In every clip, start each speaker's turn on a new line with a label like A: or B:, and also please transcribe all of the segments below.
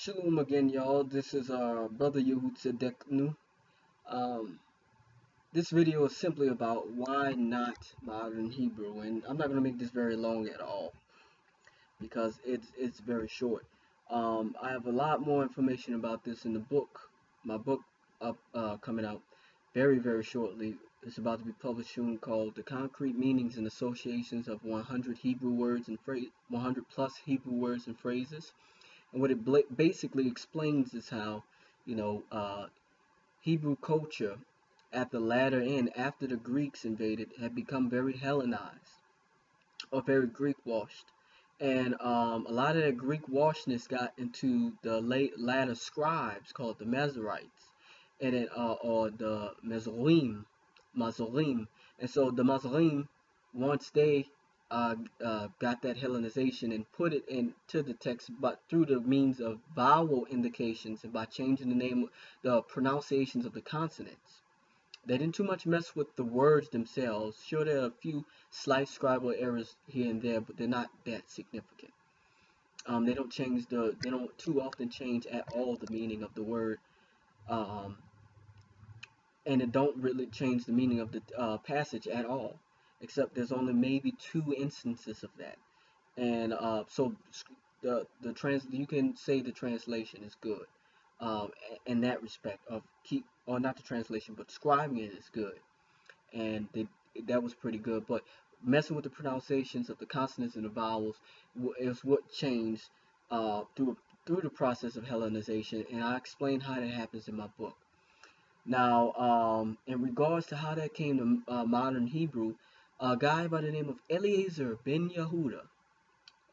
A: Shalom again, y'all. This is our brother Yehud Tzedeknu. Um, this video is simply about why not modern Hebrew, and I'm not going to make this very long at all because it's very short. I have a lot more information about this in the book, my book coming out very shortly. It's about to be published soon, called "The Concrete Meanings and Associations of 100 Hebrew Words and 100 plus Hebrew words and phrases." And what it basically explains is how, you know, Hebrew culture at the latter end, after the Greeks invaded, had become very Hellenized or very Greek washed. And a lot of that Greek washedness got into the latter scribes called the Masoretes, and or the Masorim. And so the Masorim, once they got that Hellenization and put it into the text, but through the means of vowel indications and by changing the name, the pronunciations of the consonants. They didn't too much mess with the words themselves. Sure, there are a few slight scribal errors here and there, but they're not that significant. They don't too often change at all the meaning of the word, um, and it don't really change the meaning of the passage at all, except there's only maybe two instances of that. And so you can say the translation is good, in that respect of or not the translation, but scribing it is good, and that was pretty good. But messing with the pronunciations of the consonants and the vowels is what changed through the process of Hellenization, and I explain how that happens in my book. Now, in regards to how that came to modern Hebrew, a guy by the name of Eliezer ben Yehuda,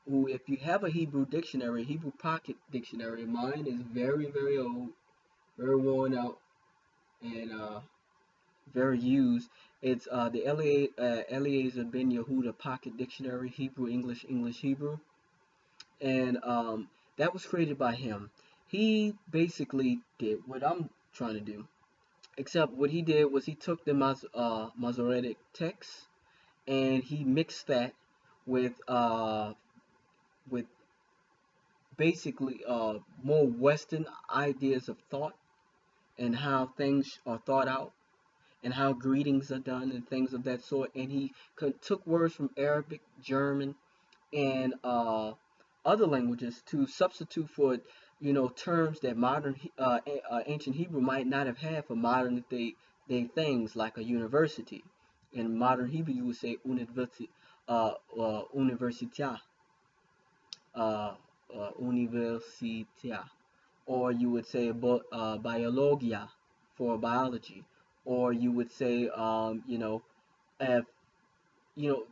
A: who, if you have a Hebrew dictionary, Hebrew pocket dictionary, mine is very old, very worn out, and very used. It's the Eliezer ben Yehuda Pocket Dictionary, Hebrew, English, English, Hebrew, and that was created by him. He basically did what I'm trying to do, except what he did was he took the Masoretic text and he mixed that with with basically more Western ideas of thought and how things are thought out and how greetings are done and things of that sort. And he took words from Arabic, German, and other languages to substitute for, terms that modern ancient Hebrew might not have had for modern day things like a university. In modern Hebrew, you would say universitia, uh, universitia, or you would say biologia for biology, or you would say, if,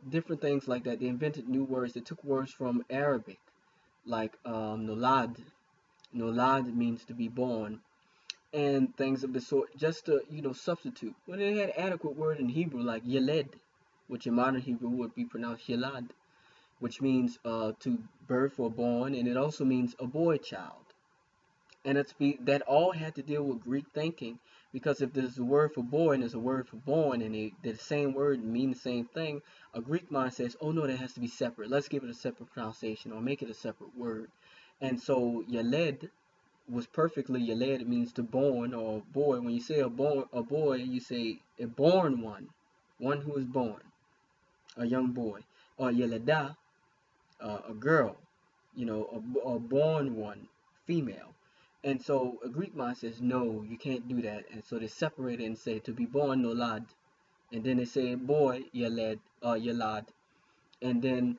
A: different things like that. They invented new words. They took words from Arabic, like nolad. Nolad means to be born, and things of the sort, just to, substitute. When they had adequate word in Hebrew, like yeled, which in modern Hebrew would be pronounced yelad, which means to birth or born, and it also means a boy child. And that all had to deal with Greek thinking, because if there's a word for boy and there's a word for born, and they're the same word and mean the same thing, a Greek mind says, oh no, that has to be separate. Let's give it a separate pronunciation or make it a separate word. And so Yaled was perfectly Yaled. It means to born or boy. When you say a boy, you say a born one who is born, a young boy. Or Yeleda, a girl, a born one, female. And so a Greek mind says, no, you can't do that. And so they separate it and say, to be born, nolad. And then they say, boy, yeled, yelad. And then,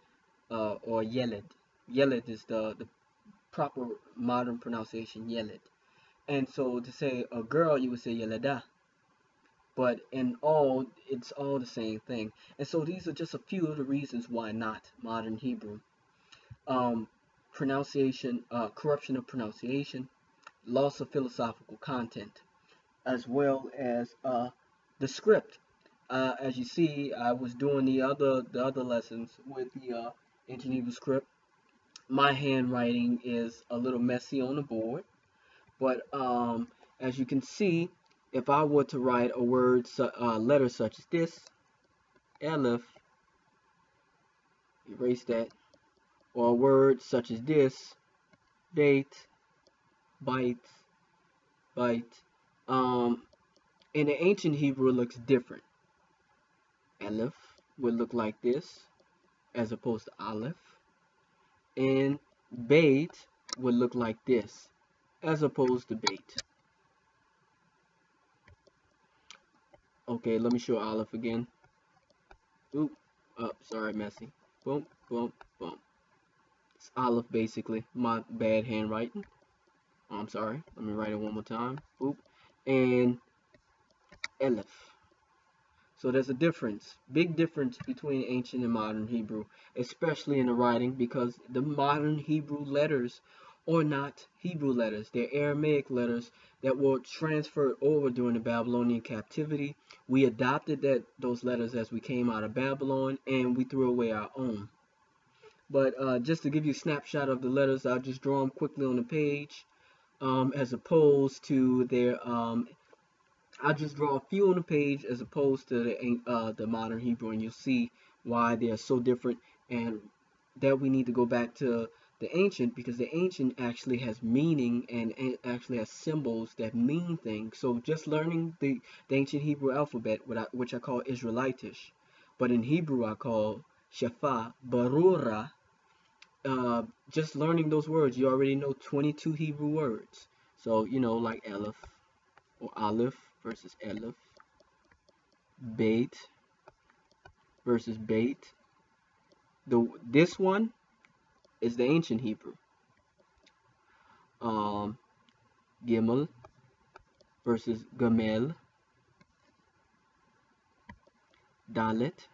A: or yeled. Yeled is the proper modern pronunciation, yeled. And so to say a girl, you would say yeleda. But in all, it's all the same thing. And so these are just a few of the reasons why not modern Hebrew. Pronunciation, corruption of pronunciation, loss of philosophical content, as well as the script. As you see, I was doing the other lessons with the ancient Hebrew script. My handwriting is a little messy on the board, but as you can see, if I were to write a letter such as this, Aleph, erase that, or a word such as this, date, bite, bite. Um, in the ancient Hebrew, it looks different. Aleph would look like this as opposed to Aleph, and Beit would look like this as opposed to Beit. Okay, let me show Aleph again. Oop, oh, sorry, messy. Boom, boom, boom. It's Aleph basically. My bad handwriting. Oh, I'm sorry. Let me write it one more time. Oop, and Aleph. So there's a difference, big difference between ancient and modern Hebrew, especially in the writing, because the modern Hebrew letters are not Hebrew letters. They're Aramaic letters that were transferred over during the Babylonian captivity. We adopted those letters as we came out of Babylon, and we threw away our own. But just to give you a snapshot of the letters, I'll just draw them quickly on the page, as opposed to their I'll just draw a few on the page as opposed to the modern Hebrew, and you'll see why they are so different, and that we need to go back to the ancient, because the ancient actually has meaning and actually has symbols that mean things. So just learning the ancient Hebrew alphabet, which I call Israelitish, but in Hebrew I call Shefa, Barura. Just learning those words, you already know 22 Hebrew words. So, like Aleph or Aleph versus Aleph, Bait versus Bait. This one is the ancient Hebrew. Gimel versus Gamel, Dalet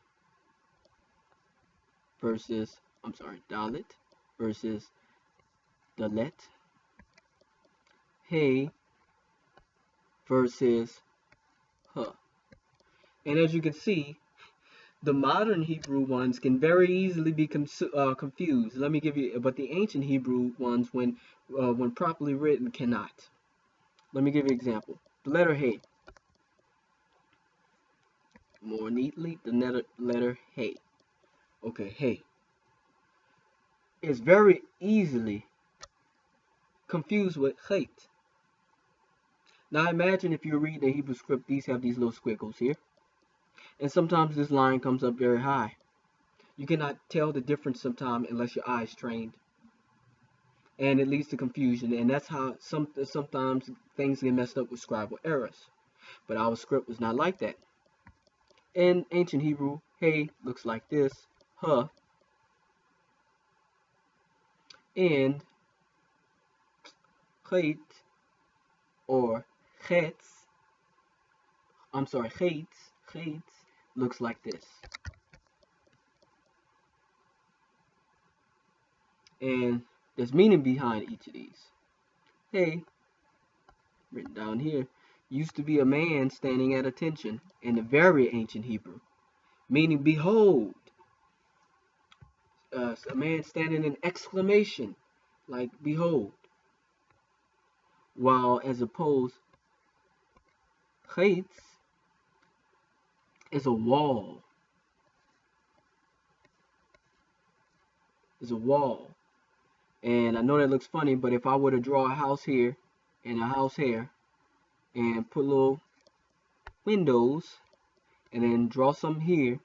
A: versus Dalet versus Dalet, Hey versus Huh. And as you can see, the modern Hebrew ones can very easily be confused. Let me give you, but the ancient Hebrew ones, when properly written, cannot. Let me give you an example. The letter Hey. More neatly, the letter Hey. Okay, Hey is very easily confused with Hate. Now imagine if you read the Hebrew script, these have these little squiggles here. And sometimes this line comes up very high. You cannot tell the difference sometimes unless your eye is trained. And it leads to confusion. And that's how sometimes things get messed up with scribal errors. But our script was not like that. In ancient Hebrew, Hey looks like this, Huh, and Chait or Chetz, Chetz looks like this. And there's meaning behind each of these. Hey, written down here, used to be a man standing at attention in the very ancient Hebrew, meaning behold, a man standing in exclamation, like behold, while as opposed, Chetz is a wall, And I know that looks funny, but if I were to draw a house here and a house here and put little windows and then draw some here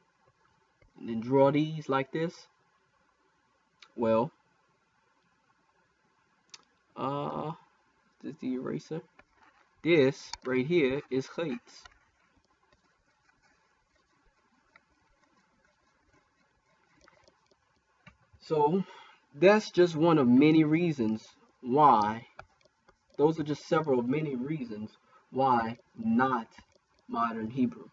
A: and then draw these like this, well, this is the eraser. This right here is Chetz. So that's just one of many reasons why, those are just several of many reasons why not modern Hebrew.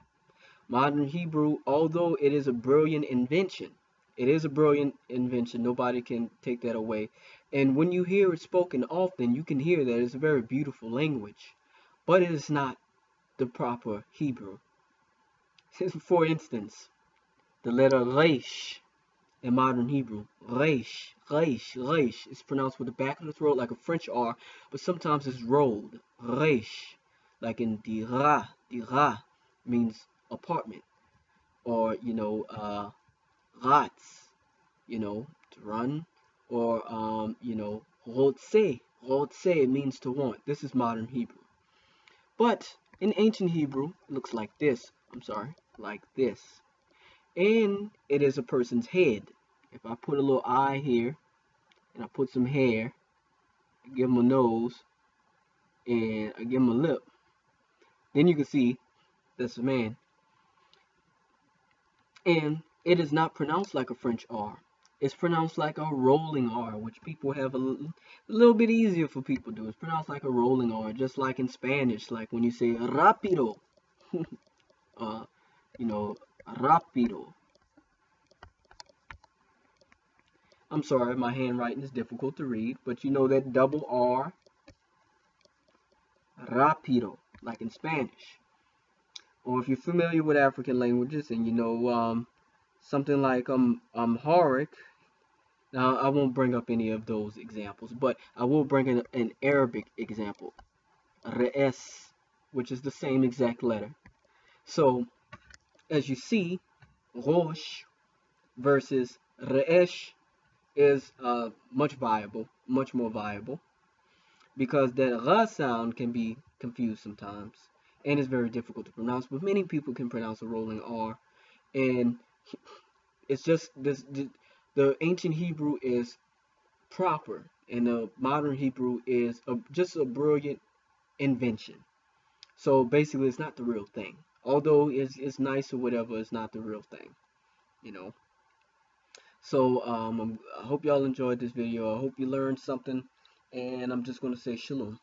A: Modern Hebrew, although it is a brilliant invention, nobody can take that away. And when you hear it spoken often, you can hear that it's a very beautiful language, but it is not the proper Hebrew. For instance, the letter Resh in modern Hebrew, Resh, is pronounced with the back of the throat like a French R, but sometimes it's rolled. Resh, like in dira means apartment, or rats, to run, or rotse Rotse means to want. This is modern Hebrew. But in ancient Hebrew, it looks like this. I'm sorry, like this. And it is a person's head. If I put a little eye here, and I put some hair, I give him a nose, and I give him a lip, then you can see that's a man. And it is not pronounced like a French R. It's pronounced like a rolling R, which people have a little bit easier for people to do. It's pronounced like a rolling R, just like in Spanish, like when you say rapido, uh, rapido. I'm sorry, my handwriting is difficult to read, but you know that double R, rapido, like in Spanish. Or if you're familiar with African languages and you know something like Amharic. Now I won't bring up any of those examples, but I will bring in an Arabic example, re'es, which is the same exact letter. So as you see, rosh versus re'esh is much more viable, because that ra sound can be confused sometimes and is very difficult to pronounce, but many people can pronounce a rolling R. And it's just this the ancient Hebrew is proper, and the modern Hebrew is just a brilliant invention. So basically, it's not the real thing. Although it's nice or whatever, it's not the real thing, you know. So I hope y'all enjoyed this video. I hope you learned something, and I'm just gonna say shalom.